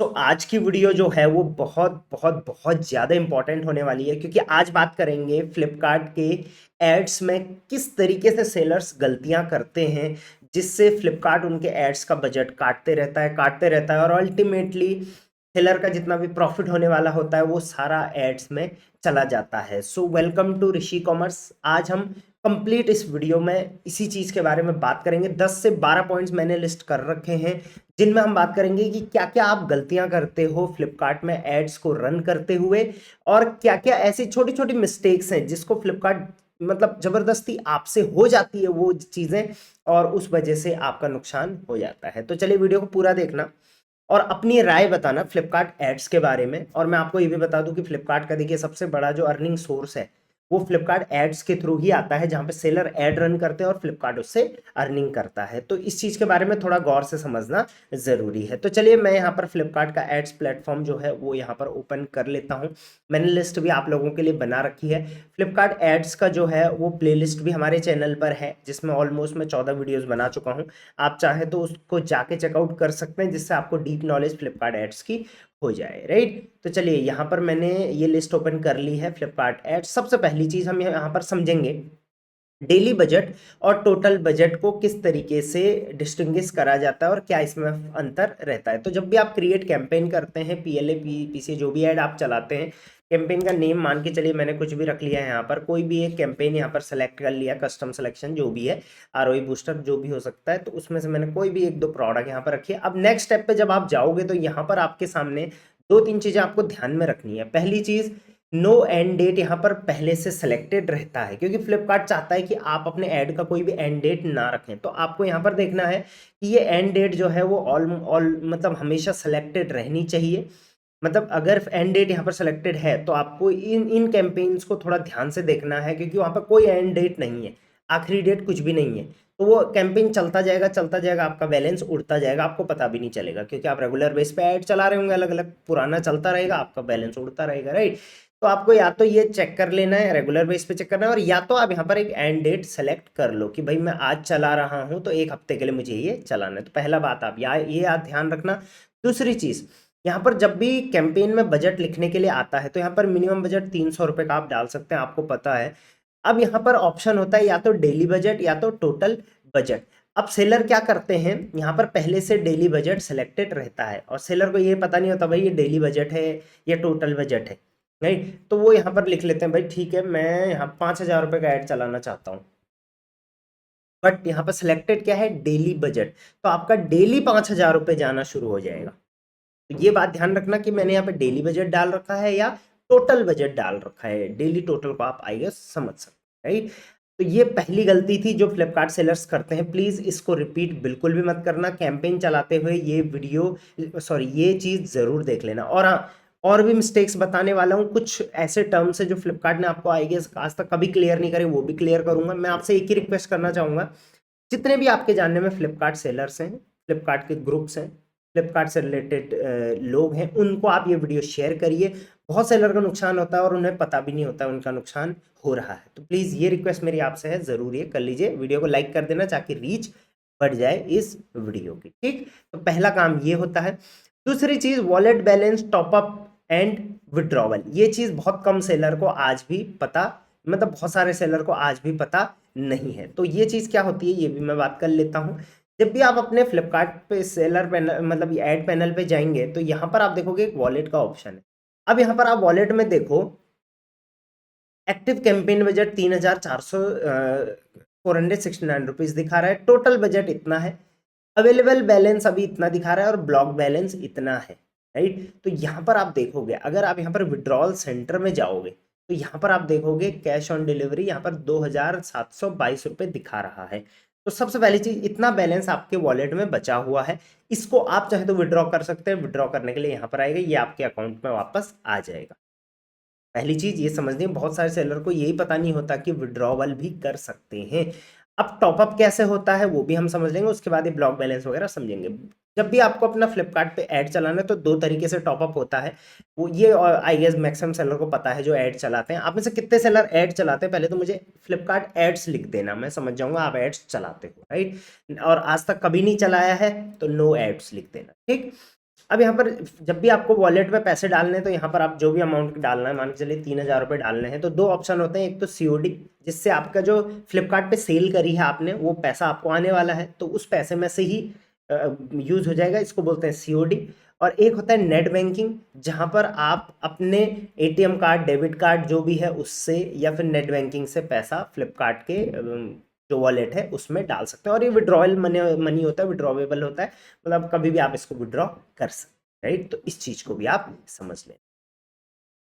तो आज की वीडियो जो है वो बहुत बहुत बहुत ज़्यादा इंपॉर्टेंट होने वाली है, क्योंकि आज बात करेंगे फ्लिपकार्ट के एड्स में किस तरीके से सेलर्स गलतियां करते हैं, जिससे फ्लिपकार्ट उनके एड्स का बजट काटते रहता है और अल्टीमेटली सेलर का जितना भी प्रॉफिट होने वाला होता है वो सारा एड्स में चला जाता है। So welcome to Rishi commerce. आज हम कंप्लीट इस वीडियो में इसी चीज़ के बारे में बात करेंगे। 10 से 12 पॉइंट्स मैंने लिस्ट कर रखे हैं, जिनमें हम बात करेंगे कि क्या क्या आप गलतियां करते हो फ्लिपकार्ट में एड्स को रन करते हुए, और क्या क्या ऐसी छोटी छोटी मिस्टेक्स हैं जिसको फ्लिपकार्ट मतलब जबरदस्ती आपसे हो जाती है वो चीजें, और उस वजह से आपका नुकसान हो जाता है। तो चलिए वीडियो को पूरा देखना और अपनी राय बताना फ्लिपकार्ट एड्स के बारे में। और मैं आपको ये भी बता दूं कि फ्लिपकार्ट का देखिए सबसे बड़ा जो अर्निंग सोर्स है वो फ्लिपकार्ट एड्स के थ्रू ही आता है, जहां पे सेलर एड रन करते हैं और फ्लिपकार्ट उससे अर्निंग करता है। तो इस चीज के बारे में थोड़ा गौर से समझना जरूरी है। तो चलिए मैं यहाँ पर फ्लिपकार्ट का एड्स प्लेटफॉर्म जो है वो यहाँ पर ओपन कर लेता हूँ। मैंने लिस्ट भी आप लोगों के लिए बना रखी है। फ्लिपकार्ट एड्स का जो है वो प्लेलिस्ट भी हमारे चैनल पर है, जिसमें ऑलमोस्ट मैं 14 वीडियोस बना चुका हूँ। आप चाहें तो उसको जाके चेकआउट कर सकते हैं, जिससे आपको डीप नॉलेज फ्लिपकार्ट एड्स की हो जाए। राइट, तो चलिए यहाँ पर मैंने ये लिस्ट ओपन कर ली है फ्लिपकार्ट एड्स। सबसे पहली चीज हम यहाँ पर समझेंगे डेली बजट और टोटल बजट को किस तरीके से डिस्टिंग्विश करा जाता है और क्या इसमें अंतर रहता है। तो जब भी आप क्रिएट कैंपेन करते हैं, पीएलए पीसी जो भी ऐड आप चलाते हैं, कैंपेन का नेम मान के चलिए मैंने कुछ भी रख लिया है यहाँ पर, कोई भी एक कैंपेन यहाँ पर सेलेक्ट कर लिया, कस्टम सिलेक्शन जो भी है, आरओई बूस्टर जो भी हो सकता है, तो उसमें से मैंने कोई भी एक दो प्रोडक्ट यहाँ पर रखी है। अब नेक्स्ट स्टेप पे जब आप जाओगे तो यहाँ पर आपके सामने दो तीन चीजें आपको ध्यान में रखनी है। पहली चीज, नो एंड डेट यहाँ पर पहले से सिलेक्टेड रहता है, क्योंकि फ्लिपकार्ट चाहता है कि आप अपने ऐड का कोई भी एंड डेट ना रखें। तो आपको यहाँ पर देखना है कि ये एंड डेट जो है वो ऑल मतलब हमेशा सिलेक्टेड रहनी चाहिए। मतलब अगर एंड डेट यहाँ पर सिलेक्टेड है तो आपको इन इन कैंपेन्स को थोड़ा ध्यान से देखना है, क्योंकि वहाँ पर कोई एंड डेट नहीं है, आखिरी डेट कुछ भी नहीं है। तो वो कैंपेन चलता जाएगा, आपका बैलेंस उड़ता जाएगा, आपको पता भी नहीं चलेगा, क्योंकि आप रेगुलर बेस पे ऐड चला रहे होंगे अलग अलग, पुराना चलता रहेगा, आपका बैलेंस उड़ता रहेगा। राइट, तो आपको या तो ये चेक कर लेना है, रेगुलर बेस पे चेक करना है, और या तो आप यहाँ पर एक एंड डेट सेलेक्ट कर लो कि भाई मैं आज चला रहा हूँ तो एक हफ्ते के लिए मुझे ये चलाना है। तो पहला बात आप ये याद ध्यान रखना। दूसरी चीज, यहाँ पर जब भी कैंपेन में बजट लिखने के लिए आता है तो यहाँ पर मिनिमम बजट 300 रुपए का आप डाल सकते हैं, आपको पता है। अब यहाँ पर ऑप्शन होता है या तो डेली बजट या तो टोटल बजट। अब सेलर क्या करते हैं, यहाँ पर पहले से डेली बजट सिलेक्टेड रहता है और सेलर को ये पता नहीं होता भाई ये डेली बजट है या टोटल बजट है। राइट, तो वो यहाँ पर लिख लेते हैं भाई ठीक है मैं यहाँ 5,000 रुपये का ऐड चलाना चाहता हूँ, बट यहाँ पर सिलेक्टेड क्या है, डेली बजट। तो आपका डेली 5,000 रुपये जाना शुरू हो जाएगा। तो ये बात ध्यान रखना कि मैंने यहाँ पे डेली बजट डाल रखा है या टोटल बजट डाल रखा है। डेली टोटल को आप आई गेस समझ सकते हैं। राइट, तो ये पहली गलती थी जो फ्लिपकार्ट सेलर्स करते हैं। प्लीज इसको रिपीट बिल्कुल भी मत करना। कैंपेन चलाते हुए ये वीडियो ये चीज जरूर देख लेना। और हाँ, और भी मिस्टेक्स बताने वाला हूँ, कुछ ऐसे टर्म्स है जो फ्लिपकार्ट ने आपको आई गेस आज तक कभी क्लियर नहीं करे, वो भी क्लियर करूंगा। मैं आपसे एक ही रिक्वेस्ट करना चाहूंगा, जितने भी आपके जानने में फ्लिपकार्ट सेलर्स हैं, फ्लिपकार्ट के ग्रुप्स हैं, फ्लिपकार्ट से रिलेटेड लोग हैं, उनको आप ये वीडियो शेयर करिए। बहुत सेलर का नुकसान होता है और उन्हें पता भी नहीं होता है उनका नुकसान हो रहा है। तो प्लीज़ ये रिक्वेस्ट मेरी आपसे है, ज़रूरी है, कर लीजिए। वीडियो को लाइक कर देना ताकि रीच बढ़ जाए इस वीडियो की। ठीक, तो पहला काम ये होता है। दूसरी चीज़, wallet balance top up and withdrawal. ये चीज़ बहुत कम सेलर को आज भी पता, मतलब बहुत सारे सेलर को आज भी पता नहीं है। तो ये चीज़ क्या होती है ये भी मैं बात कर लेता हूँ। जब भी आप अपने फ्लिपकार्ट पे सेलर पैनल मतलब ऐड पैनल पे जाएंगे तो यहाँ पर आप देखोगे एक वॉलेट का ऑप्शन है। अब यहाँ पर आप वॉलेट में देखो, एक्टिव कैंपेन बजट 3,400 469 रुपीज दिखा रहा है, टोटल बजट इतना है, अवेलेबल बैलेंस अभी इतना दिखा रहा है और ब्लॉक बैलेंस इतना है। राइट, तो यहाँ पर आप देखोगे, अगर आप यहाँ पर विड्रॉल सेंटर में जाओगे तो यहाँ पर आप देखोगे कैश ऑन डिलीवरी यहाँ पर 2,722 रुपये दिखा रहा है। तो सबसे पहली चीज, इतना बैलेंस आपके वॉलेट में बचा हुआ है, इसको आप चाहे तो विड्रॉ कर सकते हैं। विड्रॉ करने के लिए यहाँ पर आएगा, ये आपके अकाउंट में वापस आ जाएगा। पहली चीज ये समझनी है, बहुत सारे सेलर को यही पता नहीं होता कि विड्रॉवल भी कर सकते हैं। अब टॉपअप कैसे होता है वो भी हम समझ लेंगे, उसके बाद ये ब्लॉक बैलेंस वगैरह समझेंगे। जब भी आपको अपना फ्लिपकार्ट पे ऐड चलाना है तो दो तरीके से टॉपअप होता है। वो ये आई गेस मैक्सिमम सेलर को पता है जो ऐड चलाते हैं। आप में से कितने सेलर ऐड चलाते हैं, पहले तो मुझे फ्लिपकार्ट एड्स लिख देना, मैं समझ जाऊंगा आप एड्स चलाते हो। राइट, और आज तक कभी नहीं चलाया है तो नो एड्स लिख देना। ठीक, अब यहाँ पर जब भी आपको वॉलेट में पैसे डालने हैं तो यहाँ पर आप जो भी अमाउंट डालना है, मान के चलिए 3,000 रुपये डालने हैं, तो दो ऑप्शन होते हैं। एक तो सीओडी, जिससे आपका जो फ्लिपकार्ट पे सेल करी है आपने वो पैसा आपको आने वाला है, तो उस पैसे में से ही यूज हो जाएगा, इसको बोलते हैं सीओडी। और एक होता है नेट बैंकिंग, जहां पर आप अपने एटीएम कार्ड, डेबिट कार्ड जो भी है उससे, या फिर नेट बैंकिंग से पैसा फ्लिपकार्ट के जो वॉलेट है उसमें डाल सकते हैं। और ये विड्रॉवल मनी होता है, विड्रॉवेबल होता है, मतलब कभी भी आप इसको विड्रॉ कर सकते हैं, राइट। तो इस चीज को भी आप समझ लें।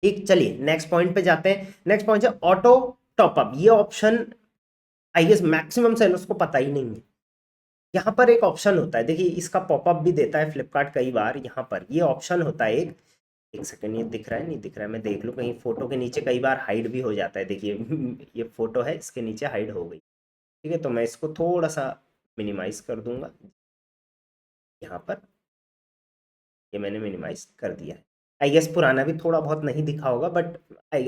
ठीक, चलिए नेक्स्ट पॉइंट पे जाते हैं। नेक्स्ट पॉइंट है ऑटो टॉपअप। ये option I guess maximum sellers को पता ही नहीं है। यहाँ पर एक ऑप्शन होता है, देखिए इसका पॉपअप भी देता है फ्लिपकार्ट कई बार। यहाँ पर ये ऑप्शन होता है एक सेकंड, ये दिख रहा है नहीं दिख रहा है, मैं देख लूँ कहीं। फोटो के नीचे कई बार हाइड भी हो जाता है, देखिए ये फोटो है, इसके नीचे हाइड हो गई। ठीक है, तो मैं इसको थोड़ा सा मिनिमाइज कर दूंगा। यहाँ पर ये मैंने मिनिमाइज कर दिया है। आई गेस पुराना भी थोड़ा बहुत नहीं दिखा होगा, बट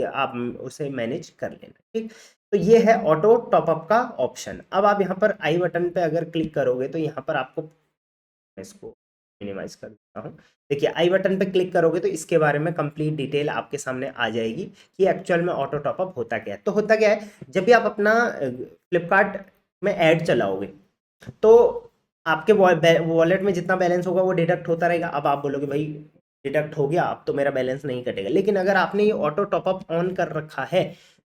आप उसे मैनेज कर लेना। ठीक, तो ये है ऑटो टॉपअप का ऑप्शन। अब आप यहाँ पर आई बटन पे अगर क्लिक करोगे तो यहाँ पर आपको, मैं इसको मिनिमाइज कर देता हूँ। देखिए आई बटन पे क्लिक करोगे तो इसके बारे में कंप्लीट डिटेल आपके सामने आ जाएगी कि एक्चुअल में ऑटो टॉपअप होता क्या है। तो होता क्या है, जब भी आप अपना फ्लिपकार्ट में ऐड चलाओगे तो आपके वॉलेट में जितना बैलेंस होगा वो डिडक्ट होता रहेगा। अब आप बोलोगे भाई डिडक्ट हो गया, अब तो मेरा बैलेंस नहीं कटेगा। लेकिन अगर आपने ये ऑटो टॉपअप ऑन कर रखा है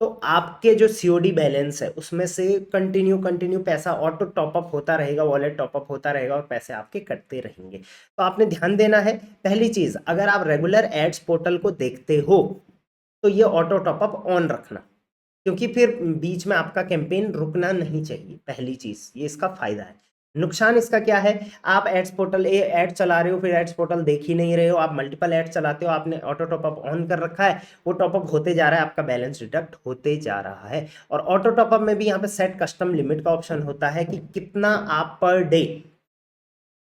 तो आपके जो सीओडी बैलेंस है उसमें से कंटिन्यू पैसा ऑटो टॉपअप होता रहेगा, वॉलेट टॉपअप होता रहेगा और पैसे आपके कटते रहेंगे। तो आपने ध्यान देना है, पहली चीज, अगर आप रेगुलर एड्स पोर्टल को देखते हो तो ये ऑटो टॉपअप ऑन रखना, क्योंकि फिर बीच में आपका कैंपेन रुकना नहीं चाहिए। पहली चीज ये इसका फायदा है। नुकसान इसका क्या है, आप एड्स पोर्टल ऐड चला रहे हो, फिर एड्स पोर्टल देख ही नहीं रहे हो, आप मल्टीपल ऐड चलाते हो, आपने ऑटो टॉपअप ऑन कर रखा है, वो टॉपअप होते जा रहा है, आपका बैलेंस डिडक्ट होते जा रहा है। और ऑटो टॉपअप में भी यहाँ पे सेट कस्टम लिमिट का ऑप्शन होता है कि कितना आप पर डे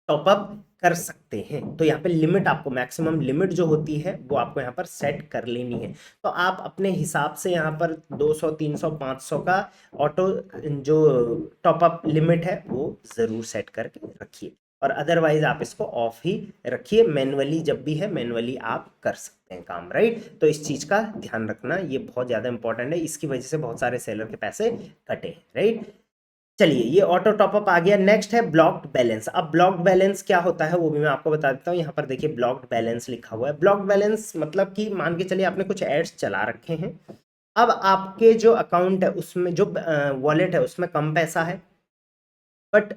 टॉपअप कर सकते हैं। तो यहाँ पे लिमिट, आपको मैक्सिमम लिमिट जो होती है वो आपको यहाँ पर सेट कर लेनी है। तो आप अपने हिसाब से यहाँ पर 200, 300, 500 का ऑटो जो टॉपअप लिमिट है वो जरूर सेट करके रखिए, और अदरवाइज आप इसको ऑफ ही रखिए। मैनुअली जब भी है मैनुअली आप कर सकते हैं काम, राइट। तो इस चीज का ध्यान रखना, ये बहुत ज्यादा इंपॉर्टेंट है, इसकी वजह से बहुत सारे सेलर के पैसे कटे, राइट। चलिए ये ऑटो टॉपअप आ गया। नेक्स्ट है ब्लॉक्ड बैलेंस। अब ब्लॉक्ड बैलेंस क्या होता है वो भी मैं आपको बता देता हूँ। यहाँ पर देखिए ब्लॉक्ड बैलेंस लिखा हुआ है। ब्लॉक्ड बैलेंस मतलब कि मान के चलिए आपने कुछ एड्स चला रखे हैं, अब आपके जो अकाउंट है उसमें, जो वॉलेट है उसमें कम पैसा है, बट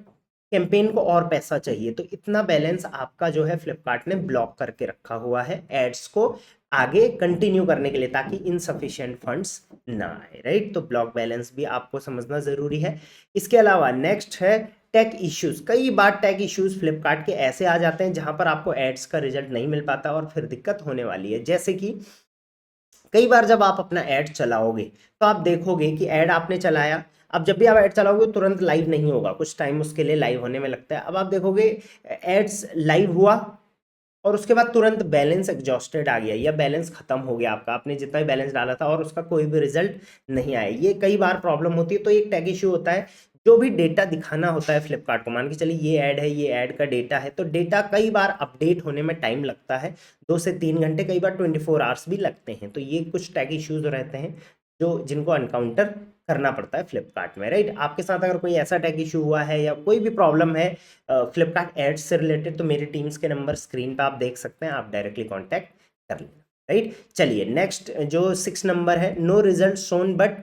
कैंपेन को और पैसा चाहिए, तो इतना बैलेंस आपका जो है फ्लिपकार्ट ने ब्लॉक करके रखा हुआ है एड्स को आगे कंटिन्यू करने के लिए, ताकि इनसफिशिएंट फंड्स ना आए, राइट। तो ब्लॉक बैलेंस भी आपको समझना जरूरी है। इसके अलावा नेक्स्ट है टेक इश्यूज। कई बार टेक इश्यूज फ्लिपकार्ट के ऐसे आ जाते हैं जहां पर आपको एड्स का रिजल्ट नहीं मिल पाता और फिर दिक्कत होने वाली है। जैसे कि कई बार जब आप अपना ऐड चलाओगे तो आप देखोगे कि ऐड आपने चलाया, अब जब भी आप ऐड चलाओगे तुरंत लाइव नहीं होगा, कुछ टाइम उसके लिए लाइव होने में लगता है। अब आप देखोगे एड्स लाइव हुआ और उसके बाद तुरंत बैलेंस एग्जॉस्टेड आ गया या बैलेंस खत्म हो गया आपका, आपने जितना भी बैलेंस डाला था, और उसका कोई भी रिजल्ट नहीं आया। ये कई बार प्रॉब्लम होती है। तो एक टैग इश्यू होता है, जो भी डेटा दिखाना होता है फ्लिपकार्ट को, मान के चलिए ये ऐड है, ये ऐड का डेटा है, तो डेटा कई बार अपडेट होने में टाइम लगता है, 2 से 3 घंटे, कई बार 24 आवर्स भी लगते हैं। तो ये कुछ टैग इश्यूज रहते हैं जो जिनको अनकाउंटर करना पड़ता है फ्लिपकार्ट में, राइट। आपके साथ अगर कोई ऐसा टैग इशू हुआ है या कोई भी प्रॉब्लम है फ्लिपकार्ट एड्स से रिलेटेड, तो मेरी टीम्स के नंबर स्क्रीन पे आप देख सकते हैं, आप डायरेक्टली कांटेक्ट कर लेना, राइट। चलिए नेक्स्ट जो 6 नंबर है, no result shown but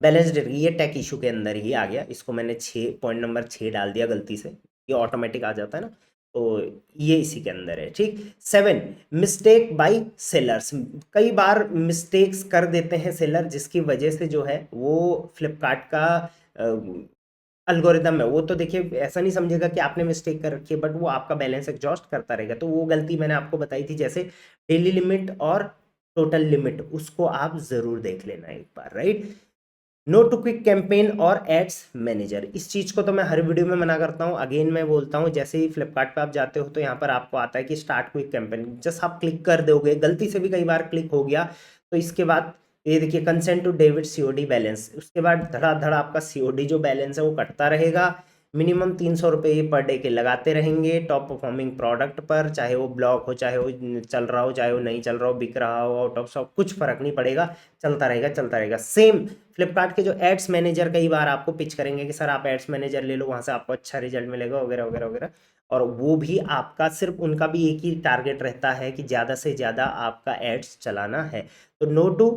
balance date, ये टेक इशू के अंदर ही आ गया। इसको मैंने 6 पॉइंट नंबर 6 डाल दिया गलती से, ये ऑटोमेटिक आ जाता है ना, तो ये इसी के अंदर है, ठीक। 7 मिस्टेक बाय सेलर्स। कई बार मिस्टेक्स कर देते हैं सेलर, जिसकी वजह से जो है वो फ्लिपकार्ट का अल्गोरिदम है, वो तो देखिए ऐसा नहीं समझेगा कि आपने मिस्टेक कर रखी है, बट वो आपका बैलेंस एग्जॉस्ट करता रहेगा। तो वो गलती मैंने आपको बताई थी, जैसे डेली लिमिट और टोटल लिमिट, उसको आप जरूर देख लेना एक बार, right. No to quick campaign और एड्स मैनेजर, इस चीज को तो मैं हर वीडियो में मना करता हूँ। अगेन मैं बोलता हूँ, जैसे ही फ्लिपकार्ट पे आप जाते हो तो यहाँ पर आपको आता है कि स्टार्ट क्विक कैंपेन, जस्ट आप क्लिक कर दोगे, गलती से भी कई बार क्लिक हो गया तो इसके बाद ये देखिए consent to debit COD balance, उसके बाद धड़ाधड़ आपका सीओडी जो बैलेंस है वो कटता रहेगा। मिनिमम 300 रुपये ये पर डे के लगाते रहेंगे टॉप परफॉर्मिंग प्रोडक्ट पर, चाहे वो ब्लॉक हो, चाहे वो चल रहा हो, चाहे वो नहीं चल रहा हो, बिक रहा हो, आउट ऑफ स्टॉक, कुछ फर्क नहीं पड़ेगा, चलता रहेगा चलता रहेगा। सेम फ्लिपकार्ट के जो एड्स मैनेजर कई बार आपको पिच करेंगे कि सर आप एड्स मैनेजर ले लो, वहाँ से आपको अच्छा रिजल्ट मिलेगा वगैरह वगैरह वगैरह, और वो भी आपका सिर्फ उनका भी एक ही टारगेट रहता है कि ज़्यादा से ज़्यादा आपका एड्स चलाना है। तो नो टू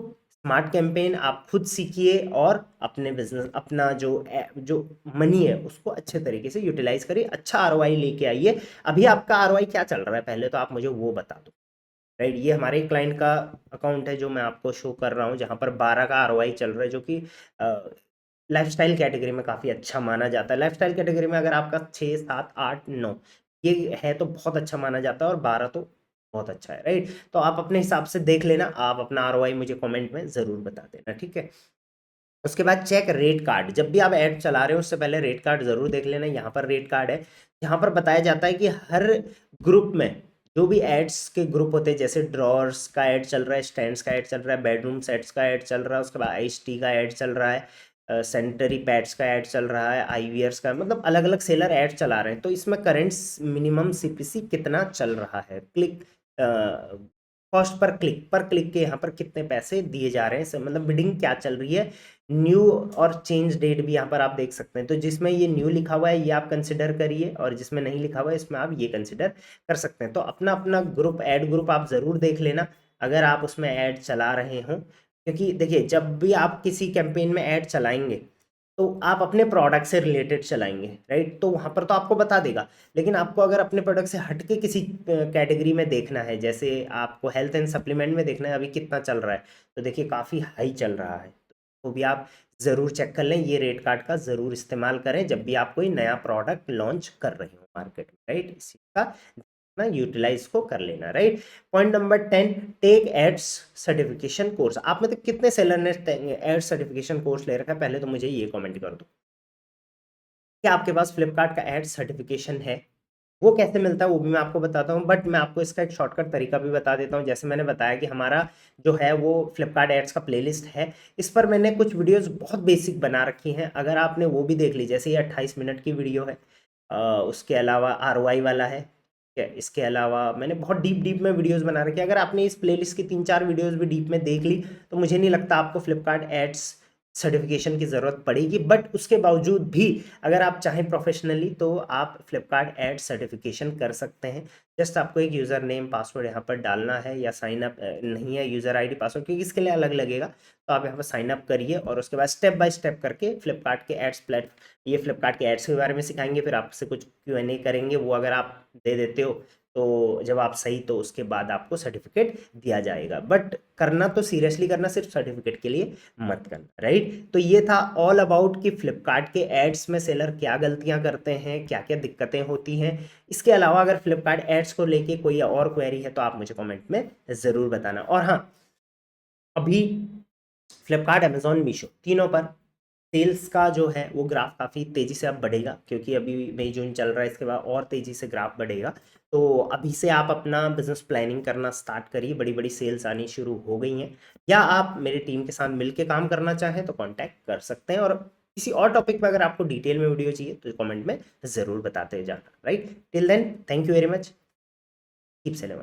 स्मार्ट कैंपेन आप खुद सीखिए और अपने बिजनेस, अपना जो मनी है उसको अच्छे तरीके से यूटिलाइज करिए, अच्छा आरओआई लेके आइए। अभी आपका आरओआई क्या चल रहा है पहले तो आप मुझे वो बता दो। राइट, ये हमारे क्लाइंट का अकाउंट है जो मैं आपको शो कर रहा हूँ, जहाँ पर 12 का आरओआई चल रहा है, जो कि लाइफस्टाइल कैटेगरी में काफ़ी अच्छा माना जाता है। लाइफस्टाइल कैटेगरी में अगर आपका 6 7 8 9 ये है तो बहुत अच्छा माना जाता है, और 12 तो बहुत अच्छा है। राइट, तो आप अपने हिसाब से देख लेना, आप अपना आरओआई मुझे कमेंट में ज़रूर बता देना, ठीक है। उसके बाद चेक रेट कार्ड, जब भी आप ऐड चला रहे हो उससे पहले रेट कार्ड जरूर देख लेना। यहाँ पर रेट कार्ड है, यहाँ पर बताया जाता है कि हर ग्रुप में जो भी एड्स के ग्रुप होते हैं, जैसे ड्रॉर्स का ऐड चल रहा है, स्टैंड्स का ऐड चल रहा है, बेडरूम सेट्स का ऐड चल रहा है, उसके बाद आइस टी का ऐड चल रहा है, सैनिटरी पैड्स का ऐड चल रहा है, आईवीआर्स का, मतलब अलग अलग सेलर ऐड चला रहे हैं। तो इसमें करंट मिनिमम सीपीसी कितना चल रहा है, क्लिक कॉस्ट पर क्लिक के यहाँ पर कितने पैसे दिए जा रहे हैं, मतलब बिडिंग क्या चल रही है। न्यू और चेंज डेट भी यहाँ पर आप देख सकते हैं, तो जिसमें ये न्यू लिखा हुआ है ये आप कंसिडर करिए, और जिसमें नहीं लिखा हुआ है इसमें आप ये कंसिडर कर सकते हैं। तो अपना अपना ग्रुप, ऐड ग्रुप आप ज़रूर देख लेना अगर आप उसमें ऐड चला रहे हो, क्योंकि देखिए जब भी आप किसी कैंपेन में ऐड चलाएंगे तो आप अपने प्रोडक्ट से रिलेटेड चलाएंगे, राइट, तो वहाँ पर तो आपको बता देगा। लेकिन आपको अगर अपने प्रोडक्ट से हट के किसी कैटेगरी में देखना है, जैसे आपको हेल्थ एंड सप्लीमेंट में देखना है अभी कितना चल रहा है, तो देखिए काफ़ी हाई चल रहा है, तो भी आप ज़रूर चेक कर लें। ये रेट कार्ड का ज़रूर इस्तेमाल करें जब भी आप कोई नया प्रोडक्ट लॉन्च कर रहे हो मार्केट में, राइट, इसी का ना यूटिलाइज को कर लेना। Right, point number 10, tech aids certification course. आप में तो कितने सेलर ने एड्स सर्टिफिकेशन कोर्स ले रखा है, पहले तो मुझे ये कमेंट कर दो। क्या आपके पास फ्लिपकार्ट का एड्स सर्टिफिकेशन है? वो कैसे मिलता है वो भी मैं आपको बताता हूँ, बट मैं आपको इसका एक शॉर्टकट तरीका भी बता देता हूँ। जैसे मैंने बताया कि हमारा जो है वो फ्लिपकार्ट एड्स का प्लेलिस्ट है, इस पर मैंने कुछ वीडियोस बहुत बेसिक बना रखी हैं, अगर आपने वो भी देख ली, जैसे ये 28 मिनट की वीडियो है, उसके अलावा आरओआई वाला है, ठीक है, इसके अलावा मैंने बहुत डीप डीप में वीडियोस बना रखी है। अगर आपने इस प्लेलिस्ट की 3 4 वीडियोस भी डीप में देख ली तो मुझे नहीं लगता आपको फ्लिपकार्ट एड्स सर्टिफिकेशन की ज़रूरत पड़ेगी, बट उसके बावजूद भी अगर आप चाहें प्रोफेशनली तो आप फ्लिपकार्ट एड सर्टिफिकेशन कर सकते हैं। जस्ट आपको एक यूज़र नेम पासवर्ड यहाँ पर डालना है, या साइन अप नहीं है यूज़र आईडी पासवर्ड क्योंकि इसके लिए अलग लगेगा, तो आप यहाँ पर साइन अप करिए, और उसके बाद स्टेप बाय स्टेप करके फ्लिपकार्ट के एड्स ये फ्लिपकार्ट के एड्स के बारे में सिखाएंगे, फिर आपसे कुछ Q&A करेंगे, वो अगर आप दे देते हो तो जवाब सही तो उसके बाद आपको सर्टिफिकेट दिया जाएगा, बट करना तो सीरियसली करना, सिर्फ सर्टिफिकेट के लिए मत करना। राइट, तो ये था ऑल अबाउट कि फ्लिपकार्ट के एड्स में सेलर क्या गलतियां करते हैं, क्या क्या दिक्कतें होती हैं। इसके अलावा अगर फ्लिपकार्ट एड्स को लेके कोई और क्वेरी है तो आप मुझे कमेंट में ज़रूर बताना। और हाँ, अभी फ्लिपकार्ट, अमेजॉन, मीशो तीनों पर सेल्स का जो है वो ग्राफ काफ़ी तेज़ी से अब बढ़ेगा, क्योंकि अभी मई जून चल रहा है, इसके बाद और तेज़ी से ग्राफ बढ़ेगा। तो अभी से आप अपना बिजनेस प्लानिंग करना स्टार्ट करिए, बड़ी बड़ी सेल्स आनी शुरू हो गई हैं, या आप मेरी टीम के साथ मिलकर काम करना चाहें तो कांटेक्ट कर सकते हैं। और किसी और टॉपिक पर अगर आपको डिटेल में वीडियो चाहिए तो कमेंट में ज़रूर बताते जाना। Right, till then thank you very much, keep selling.